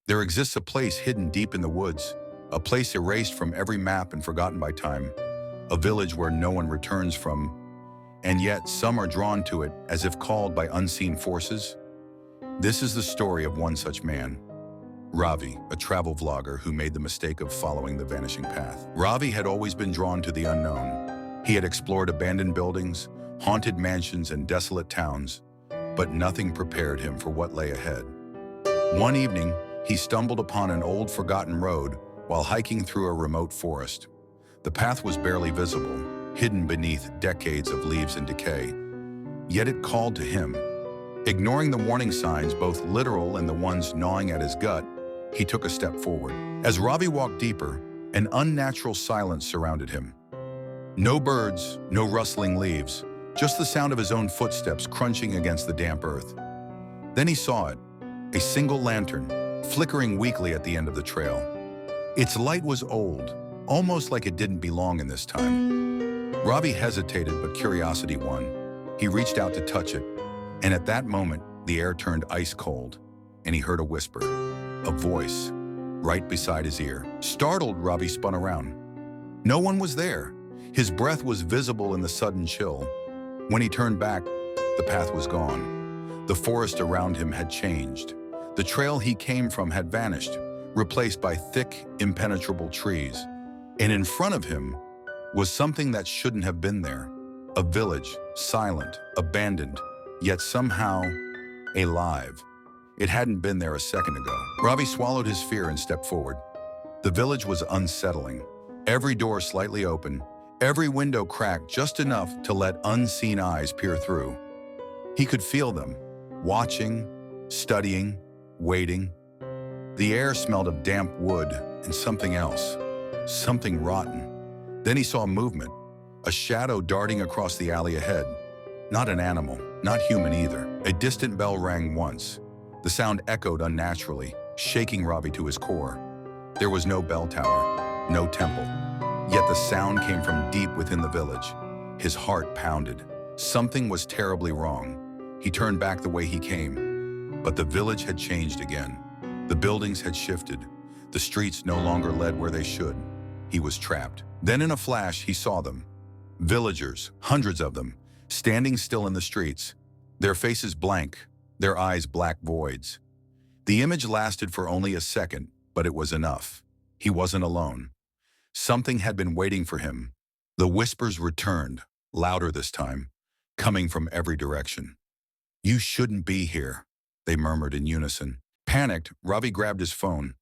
There exists a place hidden deep in the woods, a place erased from every map and forgotten by time, a village where no one returns from, and yet some are drawn to it as if called by unseen forces. This is the story of one such man, Ravi, a travel vlogger who made the mistake of following the vanishing path. Ravi had always been drawn to the unknown. He had explored abandoned buildings, haunted mansions, and desolate towns, but nothing prepared him for what lay ahead. One evening, he stumbled upon an old forgotten road while hiking through a remote forest. The path was barely visible, hidden beneath decades of leaves and decay. Yet it called to him. Ignoring the warning signs, both literal and the ones gnawing at his gut, he took a step forward. As Ravi walked deeper, an unnatural silence surrounded him. No birds, no rustling leaves, just the sound of his own footsteps crunching against the damp earth. Then he saw it, a single lantern, flickering weakly at the end of the trail. Its light was old, almost like it didn't belong in this time. Ravi hesitated, but curiosity won. He reached out to touch it, and at that moment, the air turned ice cold, and he heard a whisper, a voice, right beside his ear. Startled, Ravi spun around. No one was there. His breath was visible in the sudden chill. When he turned back, the path was gone. The forest around him had changed. The trail he came from had vanished, replaced by thick, impenetrable trees. And in front of him was something that shouldn't have been there. A village, silent, abandoned, yet somehow alive. It hadn't been there a second ago. Ravi swallowed his fear and stepped forward. The village was unsettling. Every door slightly open, every window cracked just enough to let unseen eyes peer through. He could feel them, watching, studying, waiting. The air smelled of damp wood and something else, something rotten. Then he saw movement, a shadow darting across the alley ahead. Not an animal, not human either. A distant bell rang once. The sound echoed unnaturally, shaking Ravi to his core. There was no bell tower, no temple. Yet the sound came from deep within the village. His heart pounded. Something was terribly wrong. He turned back the way he came. But the village had changed again. The buildings had shifted. The streets no longer led where they should. He was trapped. Then in a flash, he saw them. Villagers, hundreds of them, standing still in the streets, their faces blank, their eyes black voids. The image lasted for only a second, but it was enough. He wasn't alone. Something had been waiting for him. The whispers returned, louder this time, coming from every direction. "You shouldn't be here," they murmured in unison. Panicked, Ravi grabbed his phone.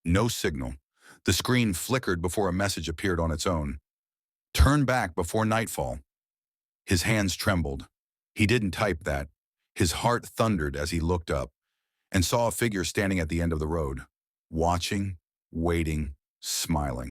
No signal. The screen flickered before a message appeared on its own. "Turn back before nightfall." His hands trembled. He didn't type that. His heart thundered as he looked up and saw a figure standing at the end of the road, watching, waiting, smiling.